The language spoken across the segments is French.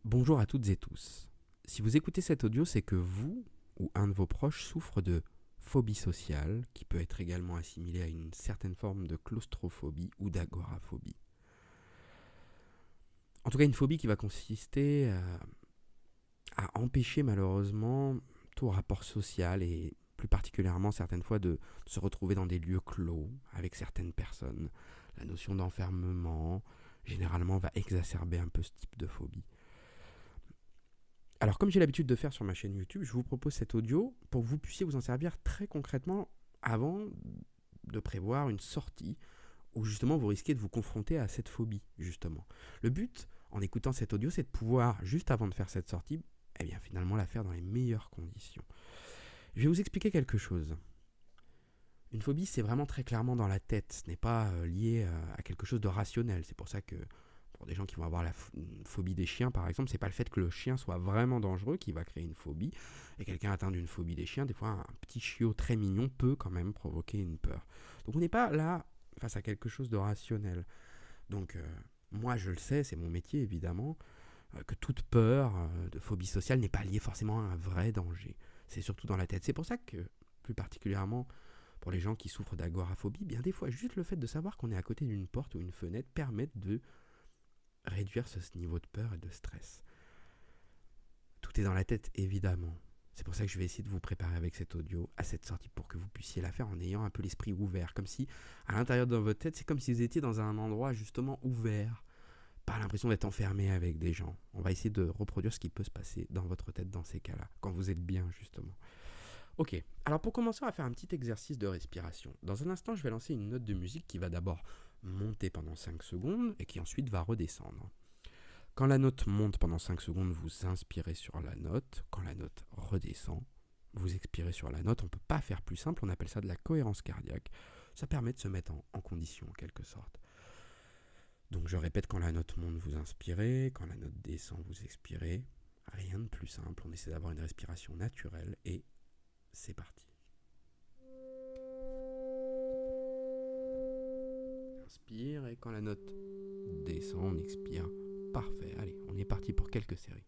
Bonjour à toutes et tous. Si vous écoutez cet audio, c'est que vous ou un de vos proches souffre de phobie sociale, qui peut être également assimilée à une certaine forme de claustrophobie ou d'agoraphobie. En tout cas, une phobie qui va consister à empêcher malheureusement tout rapport social et plus particulièrement certaines fois de se retrouver dans des lieux clos avec certaines personnes. La notion d'enfermement généralement va exacerber un peu ce type de phobie. Alors, comme j'ai l'habitude de faire sur ma chaîne YouTube, je vous propose cet audio pour que vous puissiez vous en servir très concrètement avant de prévoir une sortie où justement vous risquez de vous confronter à cette phobie, justement. Le but, en écoutant cet audio, c'est de pouvoir, juste avant de faire cette sortie, eh bien finalement la faire dans les meilleures conditions. Je vais vous expliquer quelque chose. Une phobie, c'est vraiment très clairement dans la tête, ce n'est pas lié à quelque chose de rationnel. C'est pour ça que pour des gens qui vont avoir une phobie des chiens, par exemple, c'est pas le fait que le chien soit vraiment dangereux qui va créer une phobie. Et quelqu'un atteint d'une phobie des chiens, des fois un petit chiot très mignon peut quand même provoquer une peur. Donc on n'est pas là face à quelque chose de rationnel. Donc moi je le sais, c'est mon métier évidemment, que toute peur de phobie sociale n'est pas liée forcément à un vrai danger. C'est surtout dans la tête. C'est pour ça que, plus particulièrement pour les gens qui souffrent d'agoraphobie, bien des fois juste le fait de savoir qu'on est à côté d'une porte ou une fenêtre permet de réduire ce niveau de peur et de stress. Tout est dans la tête, évidemment. C'est pour ça que je vais essayer de vous préparer avec cet audio à cette sortie pour que vous puissiez la faire en ayant un peu l'esprit ouvert. Comme si, à l'intérieur de votre tête, c'est comme si vous étiez dans un endroit justement ouvert. Pas l'impression d'être enfermé avec des gens. On va essayer de reproduire ce qui peut se passer dans votre tête dans ces cas-là, quand vous êtes bien justement. Ok, alors pour commencer, on va faire un petit exercice de respiration. Dans un instant, je vais lancer une note de musique qui va d'abord monter pendant 5 secondes et qui ensuite va redescendre. Quand la note monte pendant 5 secondes, vous inspirez sur la note. Quand la note redescend, vous expirez sur la note. On ne peut pas faire plus simple, on appelle ça de la cohérence cardiaque. Ça permet de se mettre en condition en quelque sorte. Donc je répète, quand la note monte, vous inspirez. Quand la note descend, vous expirez. Rien de plus simple, on essaie d'avoir une respiration naturelle et c'est parti. Inspire et quand la note descend, on expire. Parfait, allez, on est parti pour quelques séries.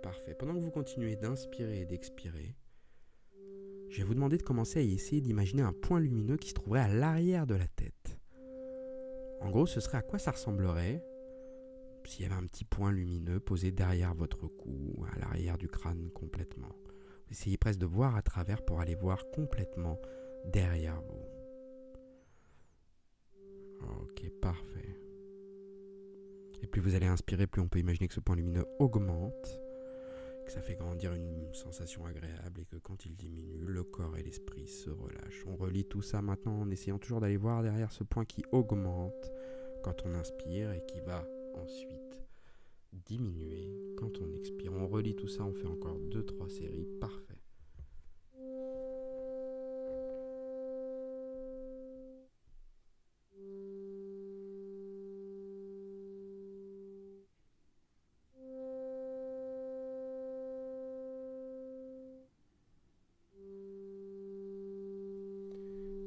Parfait. Pendant que vous continuez d'inspirer et d'expirer, je vais vous demander de commencer à essayer d'imaginer un point lumineux qui se trouverait à l'arrière de la tête. En gros, ce serait à quoi ça ressemblerait s'il y avait un petit point lumineux posé derrière votre cou, à l'arrière du crâne complètement. Vous essayez presque de voir à travers pour aller voir complètement derrière vous. Ok, parfait. Et plus vous allez inspirer, plus on peut imaginer que ce point lumineux augmente, que ça fait grandir une sensation agréable et que quand il diminue, le corps et l'esprit se relâchent. On relie tout ça maintenant en essayant toujours d'aller voir derrière ce point qui augmente quand on inspire et qui va ensuite diminuer quand on expire. On relie tout ça, on fait encore 2-3 séries, parfait.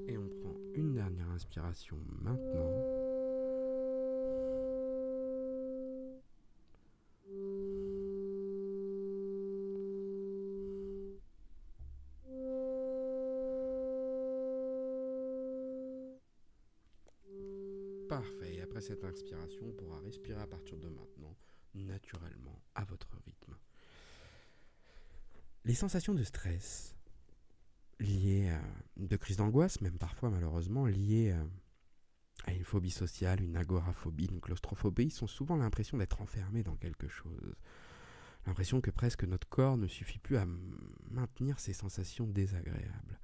Et on prend une dernière inspiration maintenant. Parfait, et après cette inspiration, on pourra respirer à partir de maintenant, naturellement, à votre rythme. Les sensations de stress, liées à de crises d'angoisse, même parfois malheureusement, liées à une phobie sociale, une agoraphobie, une claustrophobie, sont souvent l'impression d'être enfermé dans quelque chose. L'impression que presque notre corps ne suffit plus à maintenir ces sensations désagréables.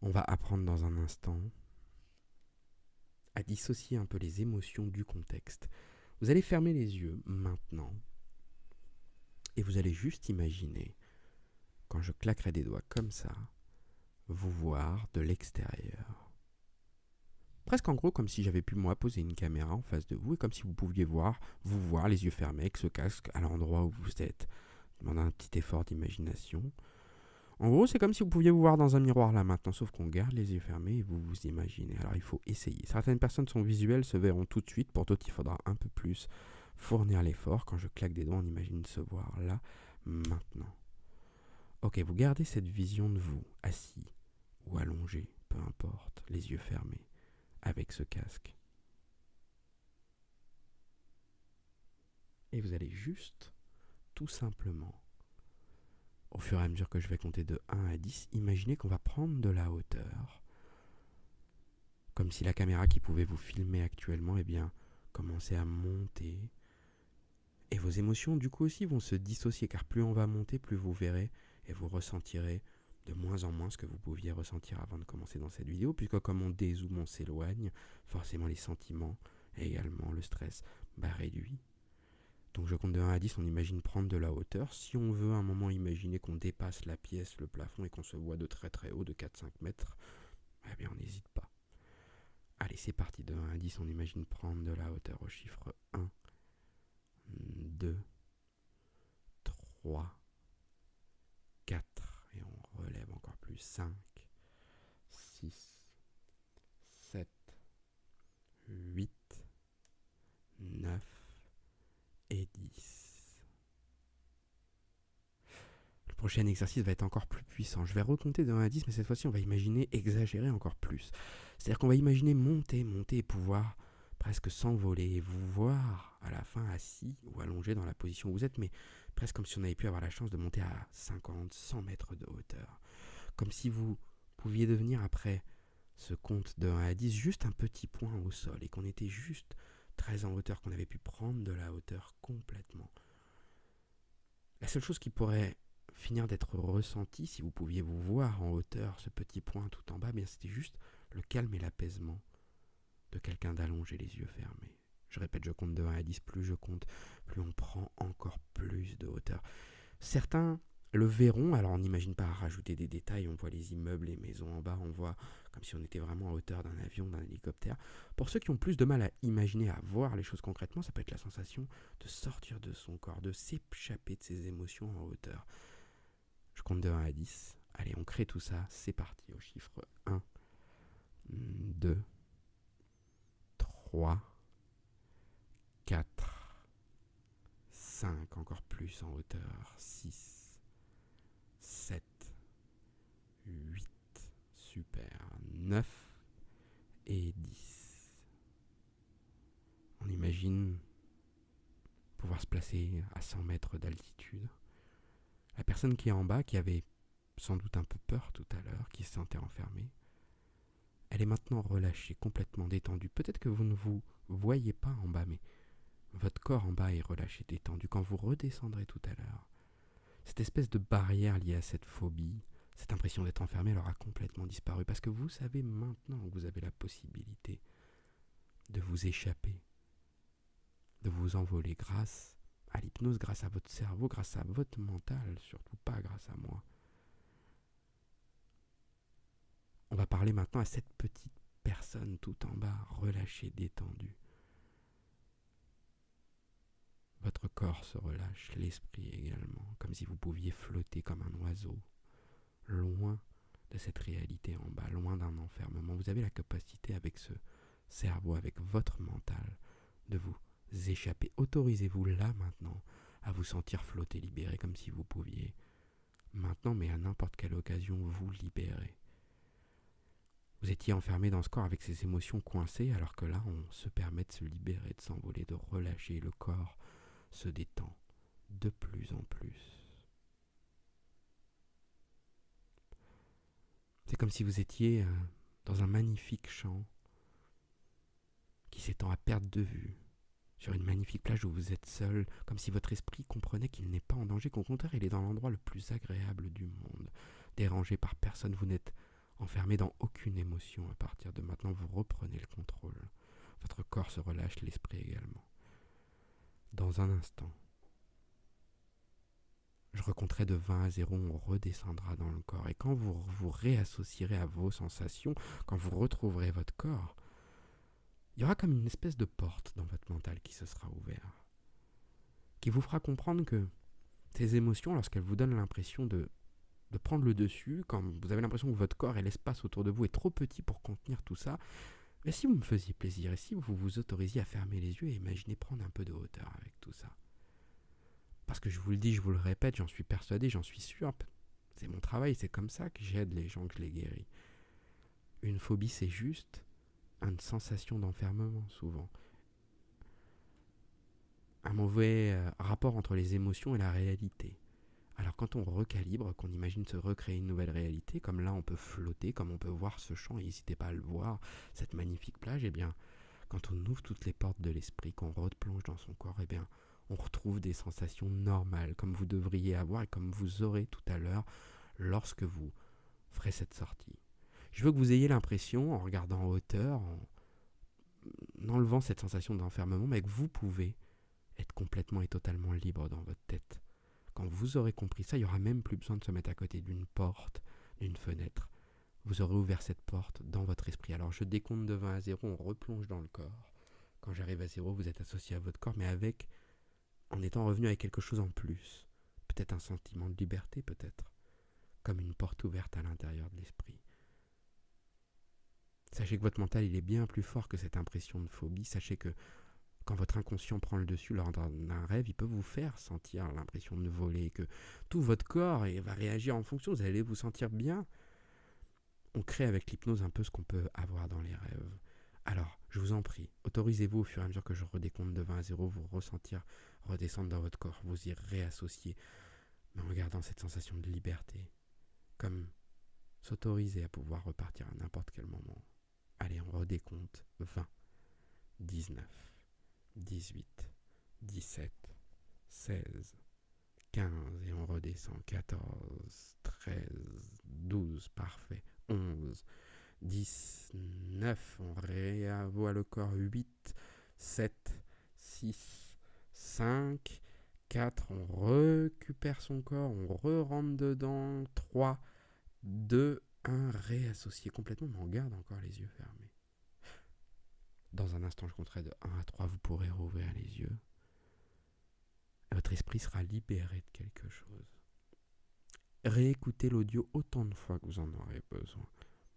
On va apprendre dans un instant à dissocier un peu les émotions du contexte. Vous allez fermer les yeux maintenant et vous allez juste imaginer, quand je claquerai des doigts comme ça, vous voir de l'extérieur. Presque en gros comme si j'avais pu moi poser une caméra en face de vous et comme si vous pouviez vous voir les yeux fermés avec ce casque à l'endroit où vous êtes. Demandez un petit effort d'imagination. En gros, c'est comme si vous pouviez vous voir dans un miroir là maintenant, sauf qu'on garde les yeux fermés et vous vous imaginez. Alors il faut essayer. Certaines personnes sont visuelles, se verront tout de suite. Pour d'autres, il faudra un peu plus fournir l'effort. Quand je claque des doigts, on imagine se voir là, maintenant. Ok, vous gardez cette vision de vous, assis ou allongé, peu importe, les yeux fermés, avec ce casque. Et vous allez juste, tout simplement, au fur et à mesure que je vais compter de 1 à 10, imaginez qu'on va prendre de la hauteur. Comme si la caméra qui pouvait vous filmer actuellement, commençait à monter. Et vos émotions, du coup, aussi vont se dissocier, car plus on va monter, plus vous verrez et vous ressentirez de moins en moins ce que vous pouviez ressentir avant de commencer dans cette vidéo, puisque comme on dézoome, on s'éloigne, forcément les sentiments et également le stress réduit. Donc je compte de 1 à 10, on imagine prendre de la hauteur. Si on veut un moment imaginer qu'on dépasse la pièce, le plafond, et qu'on se voit de très très haut, de 4-5 mètres, on n'hésite pas. Allez, c'est parti, de 1 à 10, on imagine prendre de la hauteur au chiffre 1, 2, 3, 4, et on relève encore plus, 5, 6, 7, 8, 9 et 10. Le prochain exercice va être encore plus puissant. Je vais recompter de 1 à 10, mais cette fois-ci, on va imaginer exagérer encore plus. C'est-à-dire qu'on va imaginer monter et pouvoir presque s'envoler et vous voir à la fin assis ou allongé dans la position où vous êtes, mais presque comme si on avait pu avoir la chance de monter à 50, 100 mètres de hauteur. Comme si vous pouviez devenir, après ce compte de 1 à 10, juste un petit point au sol et qu'on était juste très en hauteur, qu'on avait pu prendre de la hauteur complètement. La seule chose qui pourrait finir d'être ressentie, si vous pouviez vous voir en hauteur, ce petit point tout en bas, c'était juste le calme et l'apaisement de quelqu'un d'allongé, les yeux fermés. Je répète, je compte de 1 à 10, plus je compte, plus on prend encore plus de hauteur. Certains le verront, alors on n'imagine pas à rajouter des détails, on voit les immeubles, les maisons en bas, on voit comme si on était vraiment à hauteur d'un avion, d'un hélicoptère. Pour ceux qui ont plus de mal à imaginer, à voir les choses concrètement, ça peut être la sensation de sortir de son corps, de s'échapper de ses émotions en hauteur. Je compte de 1 à 10. Allez, on crée tout ça, c'est parti au chiffre 1, 2, 3, 4, 5, encore plus en hauteur, 6, 7, 8, super, 9 et 10. On imagine pouvoir se placer à 100 mètres d'altitude. La personne qui est en bas, qui avait sans doute un peu peur tout à l'heure, qui se sentait enfermée, elle est maintenant relâchée, complètement détendue. Peut-être que vous ne vous voyez pas en bas, mais votre corps en bas est relâché, détendu. Quand vous redescendrez tout à l'heure, cette espèce de barrière liée à cette phobie, cette impression d'être enfermé, elle aura complètement disparu. Parce que vous savez maintenant que vous avez la possibilité de vous échapper, de vous envoler grâce à l'hypnose, grâce à votre cerveau, grâce à votre mental, surtout pas grâce à moi. On va parler maintenant à cette petite personne tout en bas, relâchée, détendue. Votre corps se relâche, l'esprit également, comme si vous pouviez flotter comme un oiseau, loin de cette réalité en bas, loin d'un enfermement. Vous avez la capacité avec ce cerveau, avec votre mental, de vous échapper. Autorisez-vous là maintenant à vous sentir flotter, libéré, comme si vous pouviez maintenant, mais à n'importe quelle occasion, vous libérer. Vous étiez enfermé dans ce corps avec ces émotions coincées, alors que là, on se permet de se libérer, de s'envoler, de relâcher. Le corps se détend de plus en plus. C'est comme si vous étiez dans un magnifique champ qui s'étend à perte de vue, sur une magnifique plage où vous êtes seul, comme si votre esprit comprenait qu'il n'est pas en danger, qu'au contraire, il est dans l'endroit le plus agréable du monde, dérangé par personne. Vous n'êtes enfermé dans aucune émotion. À partir de maintenant, vous reprenez le contrôle. Votre corps se relâche, l'esprit également. Dans un instant, je recompterai de 20 à 0, on redescendra dans le corps. Et quand vous vous réassocierez à vos sensations, quand vous retrouverez votre corps, il y aura comme une espèce de porte dans votre mental qui se sera ouverte, qui vous fera comprendre que ces émotions, lorsqu'elles vous donnent l'impression de prendre le dessus, quand vous avez l'impression que votre corps et l'espace autour de vous est trop petit pour contenir tout ça, mais si vous me faisiez plaisir et si vous vous autorisiez à fermer les yeux et imaginer prendre un peu de hauteur avec tout ça. Parce que je vous le dis, je vous le répète, j'en suis persuadé, j'en suis sûr, c'est mon travail, c'est comme ça que j'aide les gens, que je les guéris. Une phobie, c'est juste une sensation d'enfermement, souvent. Un mauvais rapport entre les émotions et la réalité. Alors quand on recalibre, qu'on imagine se recréer une nouvelle réalité, comme là on peut flotter, comme on peut voir ce champ, et n'hésitez pas à le voir, cette magnifique plage, eh bien, quand on ouvre toutes les portes de l'esprit, qu'on replonge dans son corps, eh bien, on retrouve des sensations normales, comme vous devriez avoir et comme vous aurez tout à l'heure lorsque vous ferez cette sortie. Je veux que vous ayez l'impression, en regardant en hauteur, en enlevant cette sensation d'enfermement, mais que vous pouvez être complètement et totalement libre dans votre tête. Quand vous aurez compris ça, il n'y aura même plus besoin de se mettre à côté d'une porte, d'une fenêtre. Vous aurez ouvert cette porte dans votre esprit. Alors je décompte de 20 à 0, on replonge dans le corps. Quand j'arrive à 0, vous êtes associé à votre corps, mais en étant revenu avec quelque chose en plus. Peut-être un sentiment de liberté, peut-être. Comme une porte ouverte à l'intérieur de l'esprit. Sachez que votre mental, il est bien plus fort que cette impression de phobie. Sachez que quand votre inconscient prend le dessus lors d'un rêve, il peut vous faire sentir l'impression de voler, que tout votre corps va réagir en fonction, vous allez vous sentir bien. On crée avec l'hypnose un peu ce qu'on peut avoir dans les rêves. Alors, je vous en prie, autorisez-vous au fur et à mesure que je redécompte de 20 à 0, vous ressentir redescendre dans votre corps, vous y réassocier, mais en gardant cette sensation de liberté, comme s'autoriser à pouvoir repartir à n'importe quel moment. Allez, on redécompte 20, 19, 18, 17, 16, 15 et on redescend 14, 13, 12, parfait, 11, 10, 9, on réavoue le corps, 8, 7, 6, 5, 4, on récupère son corps, on re-rentre dedans, 3, 2, 1, réassocié complètement, mais on garde encore les yeux fermés. Dans un instant, je compterai de 1 à 3, vous pourrez rouvrir les yeux. Et votre esprit sera libéré de quelque chose. Réécoutez l'audio autant de fois que vous en aurez besoin.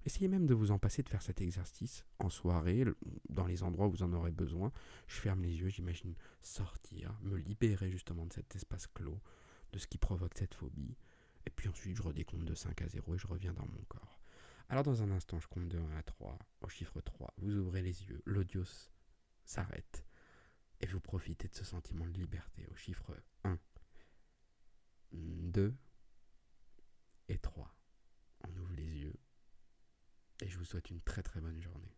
Essayez même de vous en passer de faire cet exercice en soirée, dans les endroits où vous en aurez besoin. Je ferme les yeux, j'imagine sortir, me libérer justement de cet espace clos, de ce qui provoque cette phobie. Et puis ensuite, je redécompte de 5 à 0 et je reviens dans mon corps. Alors dans un instant, je compte de 1 à 3. Au chiffre 3, vous ouvrez les yeux, l'audio s'arrête. Et vous profitez de ce sentiment de liberté. Au chiffre 1, 2 et 3. On ouvre les yeux. Et je vous souhaite une très très bonne journée.